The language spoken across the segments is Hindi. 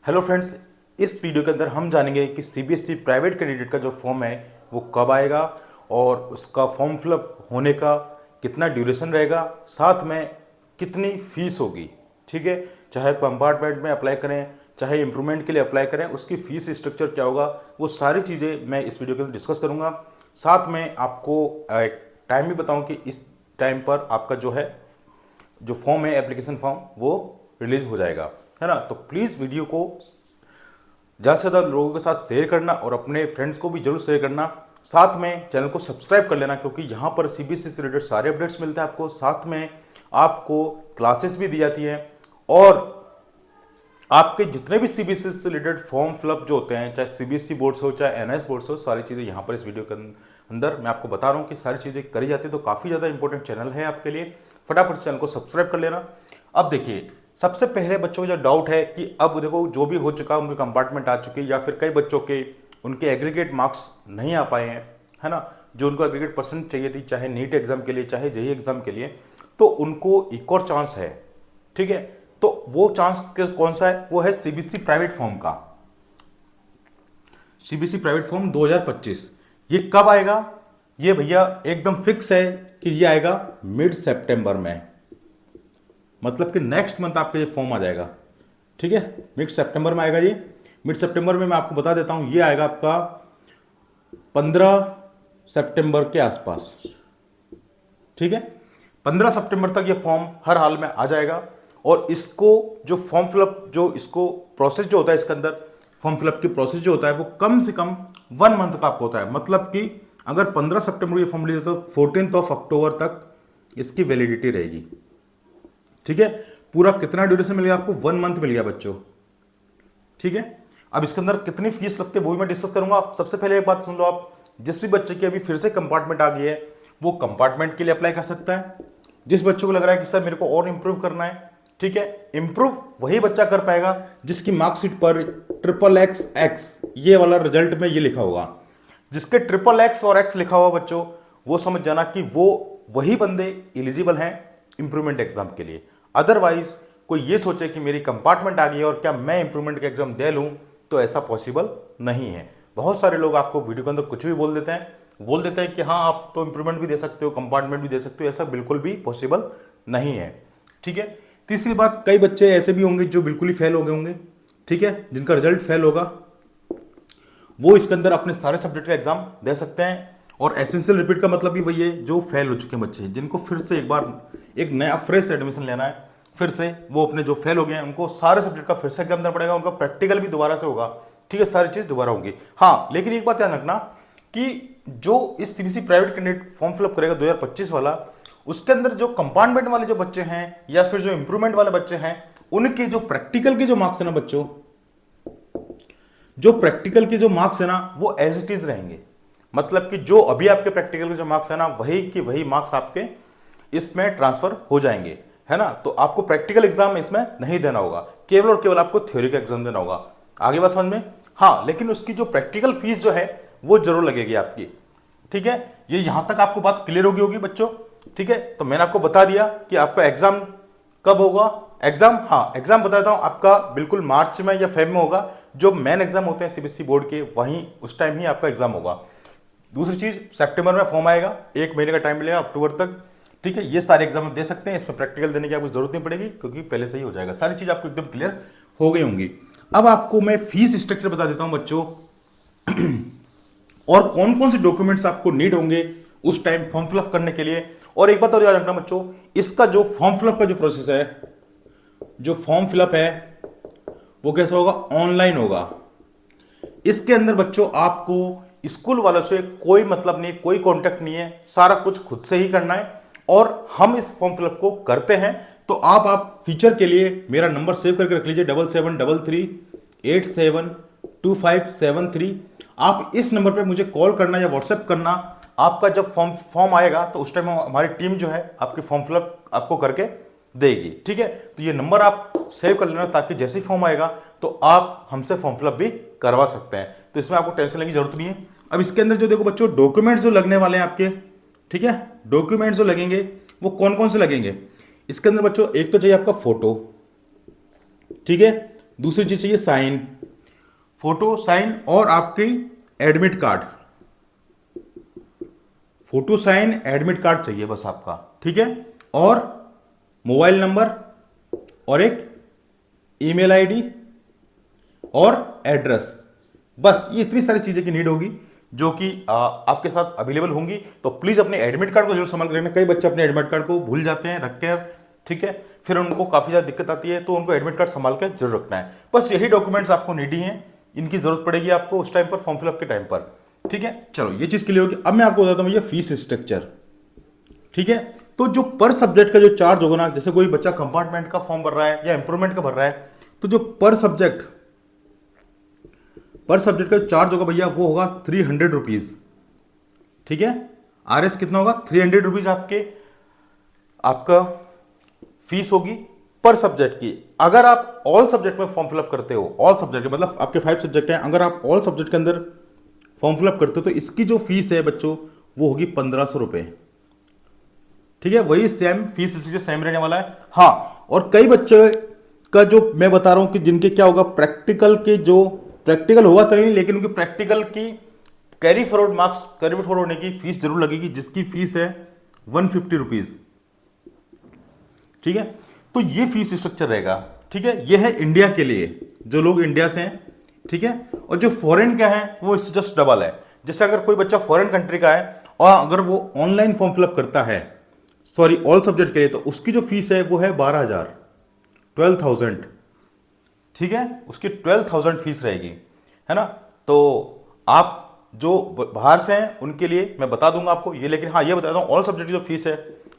हेलो फ्रेंड्स, इस वीडियो के अंदर हम जानेंगे कि सीबीएसई प्राइवेट कैंडिडेट का जो फॉर्म है वो कब आएगा और उसका फॉर्म फिलअप होने का कितना ड्यूरेशन रहेगा, साथ में कितनी फीस होगी। ठीक है, चाहे कंपार्टमेंट में अप्लाई करें चाहे इम्प्रूवमेंट के लिए अप्लाई करें, उसकी फीस स्ट्रक्चर क्या होगा, वो सारी चीज़ें मैं इस वीडियो के अंदर डिस्कस करूँगा। साथ में आपको एक टाइम भी बताऊँ कि इस टाइम पर आपका जो फॉर्म है, एप्लीकेशन फॉर्म, वो रिलीज हो जाएगा, है ना। तो प्लीज़ वीडियो को ज़्यादा से ज़्यादा लोगों के साथ शेयर करना और अपने फ्रेंड्स को भी जरूर शेयर करना। साथ में चैनल को सब्सक्राइब कर लेना, क्योंकि यहाँ पर सीबीएसई से रिलेटेड सारे अपडेट्स मिलते हैं आपको। साथ में आपको क्लासेस भी दी जाती हैं और आपके जितने भी सीबीएसई से रिलेटेड फॉर्म फिलअप जो होते हैं, चाहे सीबीएसई बोर्ड से हो चाहे एनआईएस बोर्ड से हो, सारी चीज़ें यहाँ पर इस वीडियो के अंदर मैं आपको बता रहा हूँ कि सारी चीज़ें करी जाती है। तो काफ़ी ज़्यादा इंपॉर्टेंट चैनल है आपके लिए, फटाफट चैनल को सब्सक्राइब कर लेना। अब देखिए, सबसे पहले बच्चों को जो डाउट है कि अब देखो जो भी हो चुका, उनके कंपार्टमेंट आ चुके, या फिर कई बच्चों के उनके एग्रीगेट मार्क्स नहीं आ पाए हैं, है ना, जो उनको एग्रीगेट परसेंट चाहिए थी, चाहे नीट एग्जाम के लिए चाहे जेईई एग्जाम के लिए, तो उनको एक और चांस है। ठीक है, तो वो चांस कौन सा है? वो है सीबीएसई प्राइवेट फॉर्म का। सीबीएसई प्राइवेट फॉर्म 2025 ये कब आएगा? ये भैया एकदम फिक्स है कि ये आएगा मिड सितंबर में, मतलब कि नेक्स्ट मंथ आपका ये फॉर्म आ जाएगा। ठीक है, मिड सितंबर में आएगा ये। मिड सितंबर में मैं आपको बता देता हूं, ये आएगा आपका 15 सितंबर के आसपास। ठीक है, 15 सितंबर तक ये फॉर्म हर हाल में आ जाएगा। और इसको जो फॉर्म फिलअप जो इसको प्रोसेस जो होता है, इसके अंदर फॉर्म फिलअप की प्रोसेस जो होता है वो कम से कम 1 मंथ का आपको होता है। मतलब कि अगर 15 सितंबर ये फॉर्म लीजिए तो 14 अक्टूबर तक इसकी वैलिडिटी रहेगी। ठीक है, पूरा कितना ड्यूरेशन मिल गया आपको? 1 मंथ मिल गया बच्चों। ठीक है, अब इसके अंदर कितनी फीस लगती है वो भी मैं डिस्कस करूंगा। सबसे पहले एक बात सुन लो आप, जिस भी बच्चे की अभी फिर से कंपार्टमेंट आ गई है वो कंपार्टमेंट के लिए अप्लाई कर सकता है। जिस बच्चों को लग रहा है कि सर मेरे को और इंप्रूव करना है, ठीक है, इंप्रूव वही बच्चा कर पाएगा जिसकी मार्कशीट पर XXX ये वाला रिजल्ट में ये लिखा होगा। जिसके XXX और X लिखा हुआ बच्चों, वो समझ जाना कि वो वही बंदे एलिजिबल हैं इंप्रूवमेंट एग्जाम के लिए। अदरवाइज कोई ये सोचे कि मेरी कंपार्टमेंट आ गई है और क्या मैं इंप्रूवमेंट का एग्जाम दे लूं, तो ऐसा पॉसिबल नहीं है। बहुत सारे लोग आपको वीडियो के अंदर कुछ भी बोल देते हैं कि हाँ आप तो इंप्रूवमेंट भी दे सकते हो, कंपार्टमेंट भी दे सकते हो। ऐसा बिल्कुल भी पॉसिबल नहीं है। ठीक है, तीसरी बात, कई बच्चे ऐसे भी होंगे जो बिल्कुल ही फेल हो गए होंगे। ठीक है, जिनका रिजल्ट फेल होगा वो इसके अंदर अपने सारे सब्जेक्ट का एग्जाम दे सकते हैं। और एसेंशियल रिपीट का मतलब भी वही है, जो फेल हो चुके हैं बच्चे, जिनको फिर से एक बार एक नया फ्रेश एडमिशन लेना है, फिर से वो अपने जो फेल हो गए हैं उनको सारे सब्जेक्ट का फिर से एग्जाम देना पड़ेगा। उनका प्रैक्टिकल भी दोबारा से होगा। ठीक है, सारी चीज दोबारा होगी। हाँ, लेकिन एक बात ध्यान रखना कि जो इस CBSE private candidate form fill up करेगा 2025 वाला, उसके अंदर जो कंपार्टमेंट वाले जो बच्चे हैं या फिर जो इंप्रूवमेंट वाले बच्चे हैं, उनके जो प्रैक्टिकल के जो मार्क्स है ना बच्चों, जो प्रैक्टिकल के जो मार्क्स है ना वो एज इट इज रहेंगे। मतलब कि जो अभी आपके प्रैक्टिकल के जो मार्क्स है ना, वही के वही मार्क्स आपके इसमें ट्रांसफर हो जाएंगे, है ना। तो आपको प्रैक्टिकल एग्जाम इसमें नहीं देना होगा, केवल और केवल आपको थ्योरी का एग्जाम देना होगा। आगे बात समझ में? हाँ, लेकिन उसकी जो प्रैक्टिकल फीस जो है वो जरूर लगेगी आपकी। ठीक है, ये यहां तक आपको बात क्लियर होगी बच्चों। ठीक है, तो मैंने आपको बता दिया कि आपका एग्जाम कब होगा। एग्जाम, हाँ एग्जाम बताता हूं, आपका बिल्कुल मार्च में या फेब में होगा। जो मेन एग्जाम होते हैं सीबीएसई बोर्ड के, वहीं उस टाइम ही आपका एग्जाम होगा। दूसरी चीज, सितंबर में फॉर्म आएगा, 1 महीने का टाइम मिलेगा अक्टूबर तक। ठीक है, ये सारे एग्जाम दे सकते हैं, इसमें प्रैक्टिकल देने की आपको जरूरत नहीं पड़ेगी क्योंकि पहले से ही हो जाएगा। सारी चीज आपको एकदम क्लियर हो गई होंगी। अब आपको मैं फीस स्ट्रक्चर बता देता हूं बच्चों और कौन कौन से डॉक्यूमेंट्स आपको नीड होंगे उस टाइम फॉर्म फिलअप करने के लिए। और एक बात और याद रखना बच्चों, इसका जो फॉर्म फिलअप का जो प्रोसेस है, जो फॉर्म फिलअप है वो कैसा होगा? ऑनलाइन होगा। इसके अंदर बच्चों आपको स्कूल वालों से कोई मतलब नहीं, कोई कांटेक्ट नहीं है, सारा कुछ खुद से ही करना है। और हम इस फॉर्म फिलअप को करते हैं। तो आप फीचर के लिए मेरा नंबर सेव करके रख लीजिए, 7733872573। आप इस नंबर पे मुझे कॉल करना या व्हाट्सएप करना। आपका जब फॉर्म आएगा तो उस टाइम हमारी टीम जो है आपके फॉर्म फिलअप आपको करके देगी। ठीक है, तो ये नंबर आप सेव कर लेना, ताकि जैसे ही फॉर्म आएगा तो आप हमसे फॉर्म फिलअप भी करवा सकते हैं। तो इसमें आपको टेंशन लेने की जरूरत नहीं है। अब इसके अंदर जो देखो बच्चों, डॉक्यूमेंट्स जो लगने वाले हैं आपके, ठीक है, डॉक्यूमेंट्स जो लगेंगे वो कौन कौन से लगेंगे इसके अंदर बच्चों? एक तो चाहिए आपका फोटो, ठीक है, दूसरी चीज चाहिए साइन, फोटो, साइन और आपकी admit card, photo sign admit card चाहिए बस आपका, ठीक है। और मोबाइल नंबर और एक ईमेल आईडी और एड्रेस, बस ये इतनी सारी चीजें की नीड होगी जो कि आपके साथ अवेलेबल होंगी। तो प्लीज अपने एडमिट कार्ड को जरूर संभाल कर रखना। कई बच्चे अपने एडमिट कार्ड को भूल जाते हैं रख के, ठीक है, फिर उनको काफी ज्यादा दिक्कत आती है, तो उनको एडमिट कार्ड संभाल कर जरूर रखना है। बस यही डॉक्यूमेंट्स आपको नीडी हैं, इनकी जरूरत पड़ेगी आपको उस टाइम पर, फॉर्म फिलअप के टाइम पर, ठीक है। चलो ये चीज क्लियर होगी। अब मैं आपको बताता हूं ये फीस स्ट्रक्चर, ठीक है। तो जो पर सब्जेक्ट का जो चार्ज होगा ना, जैसे कोई बच्चा कंपार्टमेंट का फॉर्म भर रहा है या इंप्रूवमेंट का भर रहा है, तो जो पर सब्जेक्ट का चार्ज होगा भैया वो होगा 300 रुपीज, ठीक है। RS कितना होगा 300 रुपीज आपका फीस होगी पर सब्जेक्ट की। अगर आप ऑल सब्जेक्ट में फॉर्म फिलअप करते हो, ऑल सब्जेक्ट मतलब आपके 5 सब्जेक्ट हैं, अगर आप ऑल सब्जेक्ट के अंदर फॉर्म फिलअप करते हो तो इसकी जो फीस है बच्चों वो होगी 1500 रुपए, ठीक है। वही सेम फीस सेम रहने वाला है। हाँ, और कई बच्चे का जो मैं बता रहा हूं कि जिनके क्या होगा प्रैक्टिकल के, जो प्रैक्टिकल होगा तो नहीं, लेकिन उनकी प्रैक्टिकल की carry forward marks, carry forward होने की फीस जरूर लगेगी, जिसकी फीस है 150 रुपीज, ठीक है। तो ये फीस स्ट्रक्चर रहेगा, ठीक है। ये है इंडिया के लिए, जो लोग इंडिया से हैं, ठीक है। और जो फॉरेन का है वो इससे जस्ट डबल है। जैसे अगर कोई बच्चा फॉरेन कंट्री का है और अगर वो ऑनलाइन फॉर्म फिलअप करता है, सॉरी ऑल सब्जेक्ट के लिए, तो उसकी जो फीस है वो है 12,000, 12,000, ठीक है। उसकी 12,000 फीस रहेगी, है ना। तो आप जो बाहर से हैं उनके लिए मैं बता दूंगा आपको ये, लेकिन हाँ ये बता दूं ऑल सब्जेक्ट की जो फीस है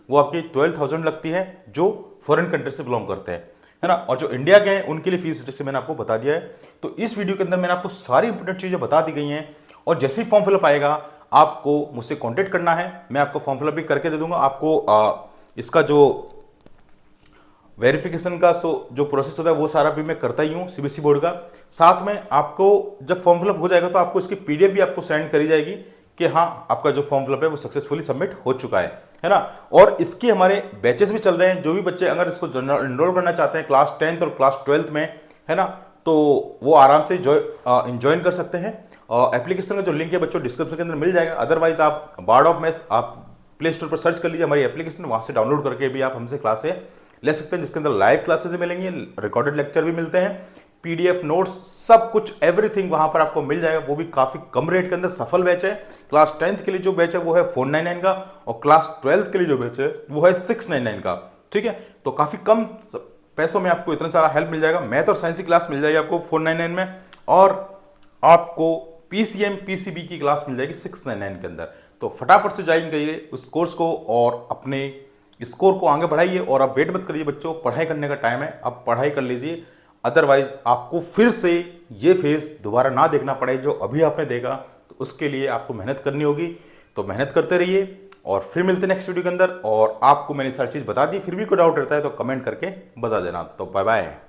वो आपकी 12,000 लगती है, जो फॉरेन कंट्री से बिलोंग करते हैं, है ना। और जो इंडिया के हैं उनके लिए फीस स्ट्रक्चर मैंने आपको बता दिया है। तो इस वीडियो के अंदर मैंने आपको सारी इंपॉर्टेंट चीजें बता दी गई हैं, और जैसे ही फॉर्म फिलअप आएगा आपको मुझसे कॉन्टेक्ट करना है, मैं आपको फॉर्म फिलअप भी करके दे दूंगा। आपको इसका जो वेरिफिकेशन का जो प्रोसेस होता है वो सारा भी मैं करता ही हूँ CBSE बोर्ड का। साथ में आपको जब फॉर्म फिलअप हो जाएगा तो आपको इसकी PDF भी आपको सेंड करी जाएगी कि हाँ आपका जो फॉर्म फिलअप है वो सक्सेसफुली सबमिट हो चुका है ना। और इसके हमारे बैचेस भी चल रहे हैं, जो भी बच्चे अगर इसको एनरोल करना चाहते हैं क्लास 10th और क्लास 12th में, है ना, तो वो आराम से ज्वाइन कर सकते हैं। एप्लीकेशन का जो लिंक है बच्चों डिस्क्रिप्शन के अंदर मिल जाएगा। अदरवाइज आप बार्ड ऑफ मैथ्स आप प्ले स्टोर पर सर्च कर लीजिए हमारी एप्लीकेशन, वहां से डाउनलोड करके भी आप हमसे क्लासें ले सकते हैं, जिसके अंदर लाइव क्लासेस मिलेंगी, रिकॉर्डेड लेक्चर भी मिलते हैं, PDF नोट्स, सब कुछ एवरीथिंग वहां पर आपको मिल जाएगा। वो भी काफी कम रेट के अंदर सफल बैच है। क्लास 10th के लिए जो बैच है वो है 499 का, और क्लास 12th के लिए जो बैच है वो है 699 का, ठीक है। तो काफी कम पैसों में आपको इतना सारा हेल्प मिल जाएगा। मैथ और साइंस की क्लास मिल जाएगी आपको 499 में, और आपको PCM PCB की क्लास मिल जाएगी 699 के अंदर। तो फटाफट से ज्वाइन करिए उस कोर्स को और अपने स्कोर को आगे बढ़ाइए। और आप वेट मत करिए बच्चों, पढ़ाई करने का टाइम है, आप पढ़ाई कर लीजिए। अदरवाइज आपको फिर से ये फेज दोबारा ना देखना पड़े जो अभी आपने देखा, तो उसके लिए आपको मेहनत करनी होगी। तो मेहनत करते रहिए और फिर मिलते हैं नेक्स्ट वीडियो के अंदर। और आपको मैंने सारी चीज बता दी, फिर भी कोई डाउट रहता है तो कमेंट करके बता देना। तो बाय बाय।